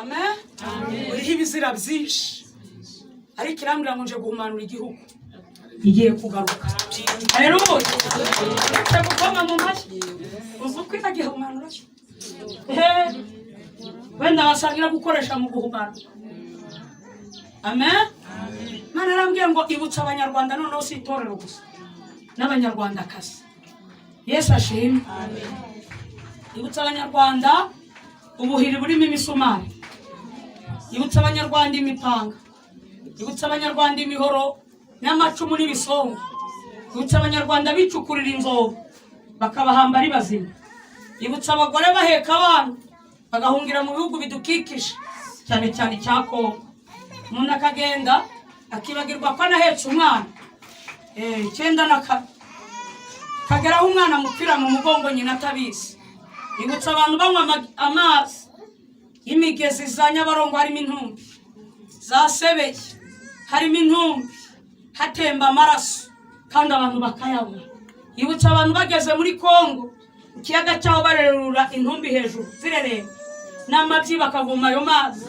amen uriho ibizira byinshi ariko irambwira ngo nje guhumanura igihugu igiye kugaruka haleluya cyagukoma mu mashyi uzuko itagiye guhumanura wenda basangira gukoresha mu guhumanura amen Mana arambwiye ngo ibutsa abanyarwanda noneho si itorero gusa n'abanyarwandakazi Yesu ashimwe ibutsa abanyarwanda ubuhiri burimo imisumari ibutsa abanyarwanda imipanga ibutsa abanyarwanda imihoro n'amacumu n'ibisongo ibutsa abanyarwanda bicukurira inzobo bakabahamba ari bazima ibutsa abagore baheka abana bagahungira mu bihugu bidukikije cyane cyane cya Kongo umuntu akagenda akibagirwa ko anahetse umwana 9 kageraho umwana mupfira mu mugongo nyina atabizi ibutsa abantu banywa amazi y'imigezi za Nyabarongo harimo intumbi za Sebeye harimo intumbi hatemba amaraso kandi abantu bakayabura ibutsa abantu bageze muri Kongo ikiyaga cyaho barerura intumbi hejuru zirerera n'amabyi bakavuma ayo mazi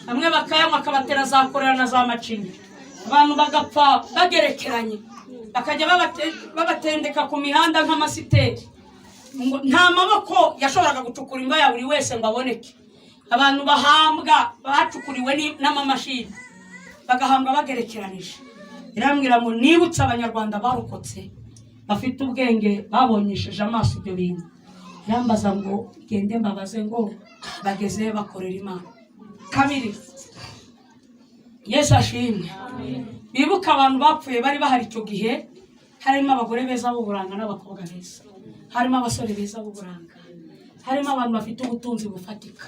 bamwe bakayanywa akabatera za korera na za macinya abantu bagapfa bagerekeranye bakajya babatendeka ku mihanda nk'amasiteri nta maboko yashoboraga gucukura imva ya buri wese ngo aboneke abantu bahambwa bacukuriwe n'amamashini bagahambwa bagerekeranije irambwira ngo nibutse abanyarwanda barokotse bafite ubwenge babonyesheje amaso ibyo bintu yambaza ngo gende mbabaze ngo bageze bakorera Imana kabiri Yesu ashimwe bibuka abantu bapfuye bari bahari icyo gihe harimo abagore beza b'uburanga n'abakobwa beza harimo abasore beza b'uburanga harimo abantu bafite ubutunzi bufatika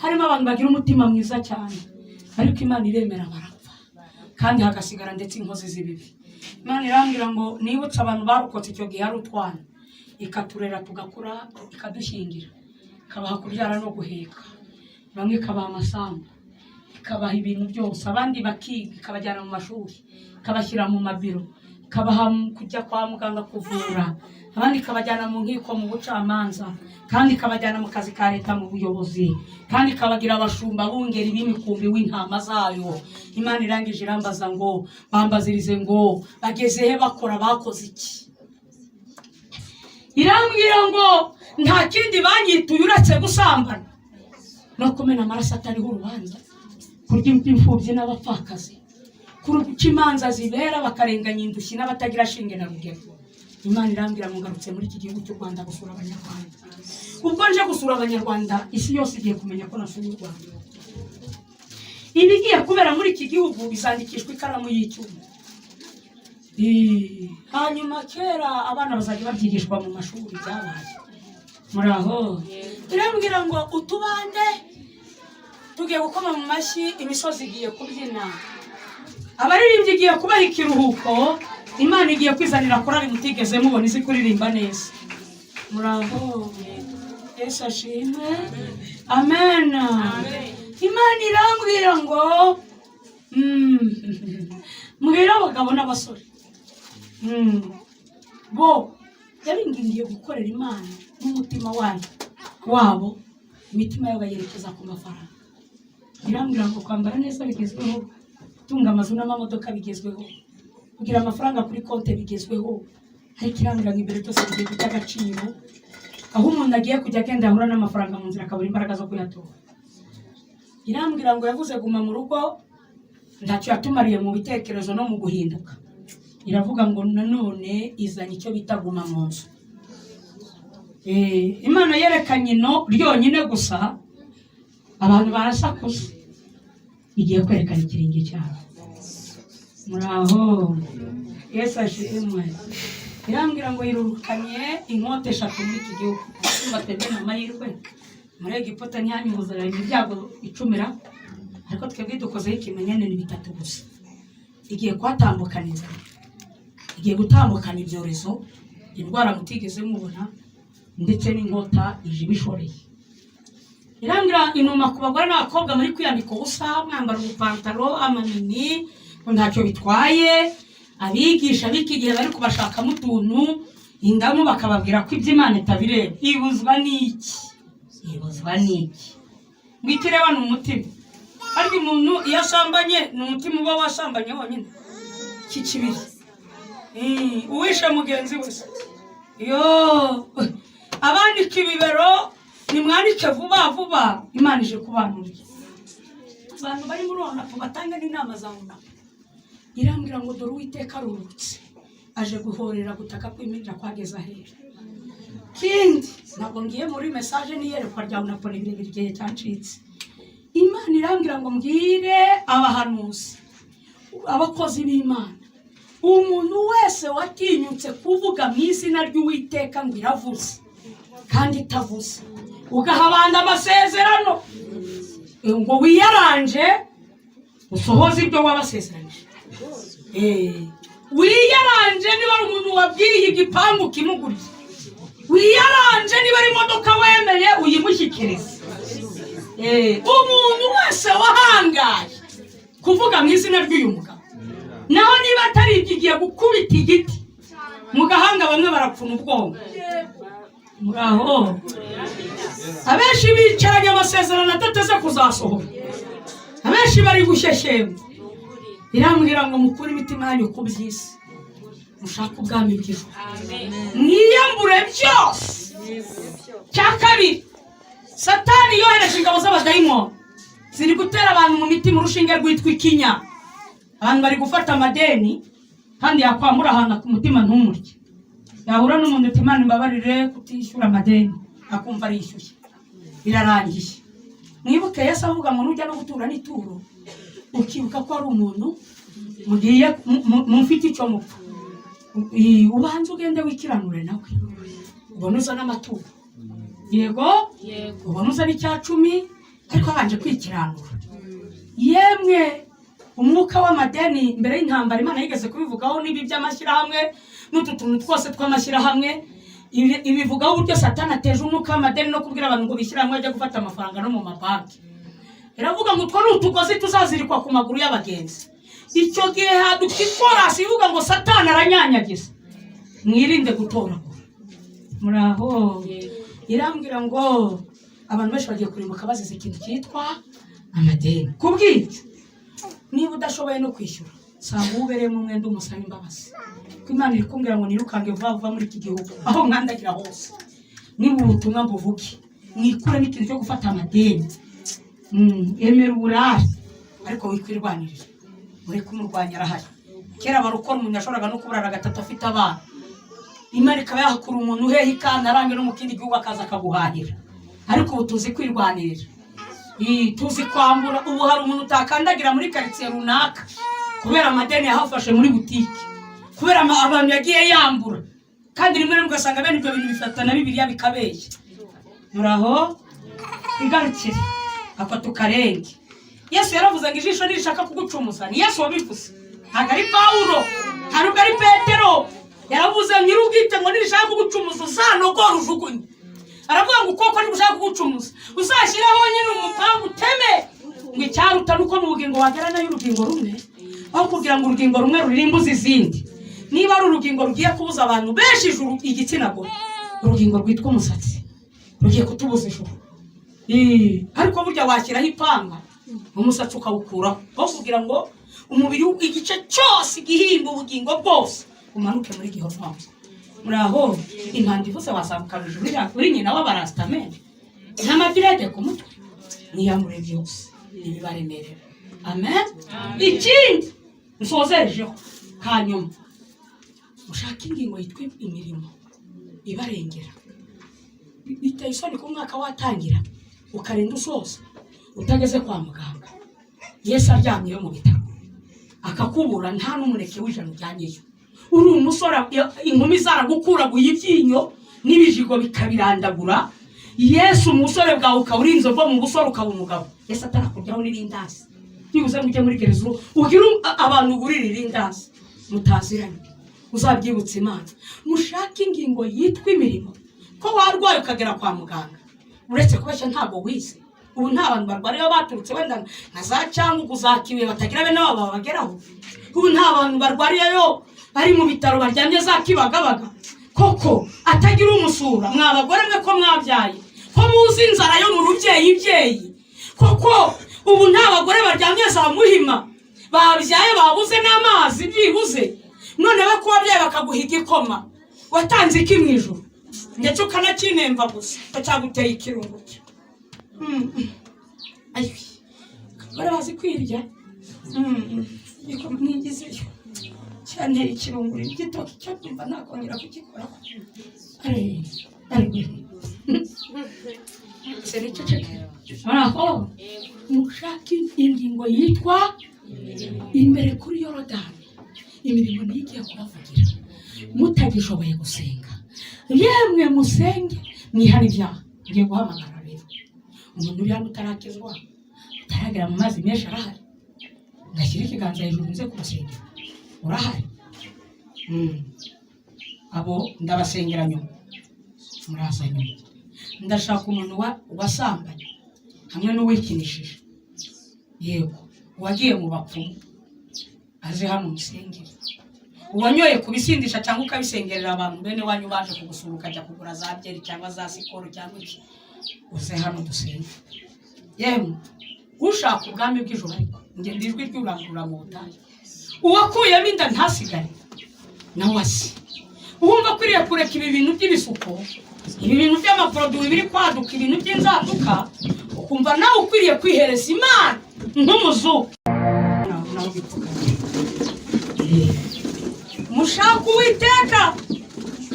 harimo abantu bagira umutima mwiza cyane ariko Imana iremera barapfa kandi hagasigara ndetse inkozi z'ibibi Imana irambwira ngo nibutse abantu barokotse icyo gihe ari utwana ikaturera tugakura ikadushingira ikabaha kubyara no guheka bamwe ikabaha amasambu ikabaha ibintu byose abandi bakiga ikabajyana mu mashuri ikabashyira mu mabiro ikabaha kujya kwa muganga kuvura abandi ikabajyana mu nkiko mu bucamanza kandi ikabajyana mu kazi ka leta mu buyobozi kandi ikabagira abashumba bungeri b'imikumbi w'intama zayo Imana irangije irambaza ngo bambazirize ngo bageze he bakora bakoze iki irambwira ngo nta kindi banyituye uretse gusambana no kumena amaraso atariho urubanza kurya imfubyi n'abapfakazi kuruca imanza zibera bakarenganya indushyi n'abatagira shinge na rugero Imana irambwira ngo ngarutse muri iki gihugu cy'u Rwanda gusura abanyarwanda ubwo nje gusura abanyarwanda isi yose igiye kumenya ko nasuye u Rwanda ibigiye kubera muri iki gihugu bizandikishwa ikaramu y'icyuma hanyuma kera abana bazajya babyigishwa mu mashuri byabaye muraho irambwira ngo utubande tugiye gukoma mu mashyi imisozi igiye kubyina abaririmbyi igiye kubaha ikiruhuko Imana igiye kwizanira korali mutigeze mubona izi kuririmba neza muraho Yesu ashimwe amen Imana irambwira ngo mbwira abagabo n'abasore bo yaringingiye gukorera Imana n'umutima wabo imitima yabo yerekeza ku mafaranga irambwira ngo kwambara neza bigezweho tunga amazu n'amamodoka bigezweho kugira amafaranga kuri konte bigezweho ariko irambwira ngo imbere byose bigiye kujya agaciro aho umuntu agiye kujya agenda ahura n'amafaranga mu nzira akabura imbaraga zo kuyatora irambwira ngo yavuze guma mu rugo ntacyo yatumariye mu bitekerezo no mu guhinduka iravuga ngo nanone izanye icyo bita guma mu nzu Imana yerekanye ino ryonyine gusa abantu barasakuza igiye kwerekana ikiringi cyabo muraho Yesu ashimwe irambwira ngo yirukanye inkote 3 muri iki gihugu batebye n'amahirwe muri Egiputa ntihanyuzura ibyago 10 ariko twebwe dukoze ikimenyane ni 3 gusa igiye kwatambukana inzara igiye gutambukana ibyorezo indwara mutigeze mubona ndetse n'inkota ije bishoreye irambwira inuma ku bagore n'abakobwa muri kwiyambika ubusa mwambara ubupantaro amanini ntacyo bitwaye abigisha biki gihe bari kubashakamo utuntu indamu bakababwira ko iby'Imana itabireba ibuzwa n'iki ngwitire bano umutima ariko umuntu iyo asambanye ni umutima uba wasambanye wonyine iki kibiri uwishe mugenzi wese yo abandika ibibero nimwandike vuba vuba Imana ije kubanurira abantu bari muri ona batanga n'inama za una irambwira ngo dore Uwiteka arurutse aje guhorera gutaka kw'imirira kwageza hera kindi ntabwo ngiye muri message niyerekwa rya unapone birebire igihe cyancitse Imana irambwira ngo mbwire abahanuzi abakozi b'Imana umuntu wese watinyutse kuvuga mu izina ry'Uwiteka ngo iravuze kandi itavuze ugahabanda amasezerano ngo wiyaranje usohoze ibyo wabasezeranye wiyaranje niba ari umuntu wabwiye igipangu kimuguriye wiyaranje niba ari imodoka wemeye uyimushyikirize umuntu wese wahangaye kuvuga mu izina ry'uyu mugabo naho niba atari igiye gukubita igiti mu gahanga bamwe barapfuna ubwonko muraho abenshi bicaranye amasezerano atateze kuzasohora abenshi bari gushyeshyemba irambwira ngo mukure imitima yanyu ku by'isi mushaka ubwami bw'ijuru mwiyambure byose cya kabiri Satani yohereje ingabo z'abadayimoni ziri gutera abantu mu mitima urushinge rwitwa ikinya abantu bari gufata amadeni kandi yakwamura ahantu ku mutima ntumurye yahura n'umuntu uti Imana imbabarire kutishyura amadeni akumva arishyuye birarangiye mwibuke Yesu avuga ngo nujya no gutura n'ituro ukibuka ko ari umuntu mugiye mufite icyo mupfa ubanza ugende wikiranure nawe ubona uza n'amaturo yego ubona uza n'icyacumi ariko abanje kwikiranura yemwe umwuka w'amadeni mbere y'intambara Imana yigeze kubivugaho n'ibi by'amashyirahamwe n'utu tuntu twose tw'amashyirahamwe ibivugaho uburyo Satani ateje umwuka w'amadeni no kubwira abantu ngo bishyirahamwe bajya gufata amafaranga no mu mabanki iravuga ngo utwo n'utugozi tuzazirikwa ku maguru y'abagenzi icyo gihe haduka ikorasi ivuga ngo Satani aranyanyagiza mwirinde gutoragura muraho irambwira ngo abantu benshi bagiye kurimbuka bazize ikintu cyitwa amadeni kubw'icyo niba udashoboye no kwishyura sanga ubereyemo umwenda umusaba imbabazi ko Imana iri kumbwira ngo nirukange vuba muri iki gihugu aho mwandagira hose niba ubutumwa mbuvuge mwikure n'ikintu cyo gufata amadeni emera uburari ariko wikwirwanirira muri kumurwanya arahari kera barukora umuntu yashoboraga no kuburara gatatu afite abana Imana ikaba yahakura umuntu uhehe ikana arange no mu kindi gihugu akaza akaguhahira ariko ubu tuzi kwirwanirira tuzi kwambura ubu hari umuntu utakandagira muri quartier runaka kubera amadeni yahafashe muri butike kubera abantu yagiye yambura kandi rimwe rimwe ugasanga bene ibyo bintu bifatana Bibiliya bikabeshya muraho igarukire akwa tukarenge Yesu yaravuze ngo ijisho nirishaka kugucumuza ni Yesu wabivuze ntabwo ari Pawulo ntabwo ari Petero yaravuze nyir'ubwite ngo nirishaka kugucumuza uzanogora ujugunye aravuga ngo ukoko nibushaka kugucumuza uzashyiraho nyine umupangu uteme ngo icyaruta nuko mu bugingo wagera nayo urugingo rumwe aho kugira ngo urugingo rumwe rurimbuze izindi niba ari urugingo rugiye kubuza abantu benshi ijuru igitsina gore urugingo rwitwa umusatsi rugiye kutubuza ijuru ariko burya washyiraho ipanga umusatsi ukawukuraho aho kugira ngo umubiri igice cyose igihimba ubugingo bwose umanuke muri Gihova muraho impanda ivuze wazamuka hejuru uri nyina w'abarastamene n'amadirede ku mutwe niyamure byose ibibaremerera amen ikindi nsozerejeho kanyuma ushaka ingingo yitwa imirimo ibarengera biteye isoni ku mwaka watangira ukarinda usoza utageze kwa muganga Yesu aryamye mu bitaro akakubura nta n'umuneke w'ijana ujyanyeyo uri umusore inkumi zaragukuraguye ibyinyo n'ibijigo bikabirandagura Yesu umusore bwawe ukawurinze bwo mu busore ukaba umugabo Yesu atarakuryaho n'irindazi nibuze mujye muri gerezo ugira abantu burira irindazi mutaziranye uzabyibutsa Imana mushaka ingingo yitwa imirimo ko warwaye ukagera kwa muganga uretse kubeshya ntabwo wize ubu nta bantu barwariye baturutse wenda nka za cyangwa uzakiwe batagira bene babo babageraho ubu nta bantu barwariyeyo bari mu bitaro baryamye za kibagabaga koko atagira umusura mwabagore mwe ko mwabyaye ko muzi inzara yo mu rubyeyi koko ubu nta bagore baryamye za muhima babyaye babuze n'amazi byibuze none bakuba byaye bakaguha igikoma watanze iki mu ijuru ndetse ukanakinemba gusa cyaguteye ikirungo ayi bare bazi kwirya niko mwigizeyo cyane ikirunguru igitoki cyo kumva nakongera kugikora seri ceceke aho mushaki ingingo yitwa imbere kuri Yorodani imirimo nigiye kubavugira mutagishoboye gusenga yemwe musenge mwihana ibyaha ngiye guhamagara rero umuntu uri hano utarakizwa utaragera mu mazi menshi arahari ngashyira ikiganza hejuru nze kubasengera urahari abo ndabasengera nyuma muraza nyuma ndashaka umuntu wasambanye hamwe n'uwikinishije yego wagiye mu bapfumu aje hano musengera uwanyoye kubisindisha cyangwa ukabisengerera abantu bene wanyu baje kugusura ukajya kugura za byeri cyangwa za sikoro cyangwa iki uze hano dusenge yemwe ushaka ubwami bw'ijuru ariko nge ndijwi ry'urangurura mu butayu uwakuyemo inda ntasigare nawe asi uwumva akwiriye kureka ibi bintu by'ibisuko ibi bintu by'amaproduwi biri kwaduka ibintu by'inzaduka ukumva nawe ukwiriye kwihereza Imana nk'umuzuku mushaka Uwiteka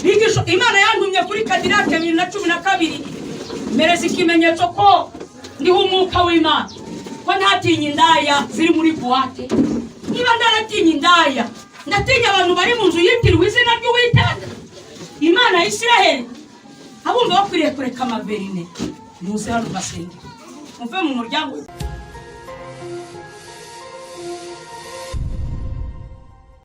bigisho Imana yantumye kuri Kadirake 2012 mereza ikimenyetso ko ndiho umwuka w'Imana ko ntatinye indaya ziri muri buwate niba ndaratinye indaya ndatinya abantu bari mu nzu yitiriwe izina ry'Uwiteka Imana ya Isiraheli abumva bakwiriye kureka amaverine muze hano basenge muve mu muryango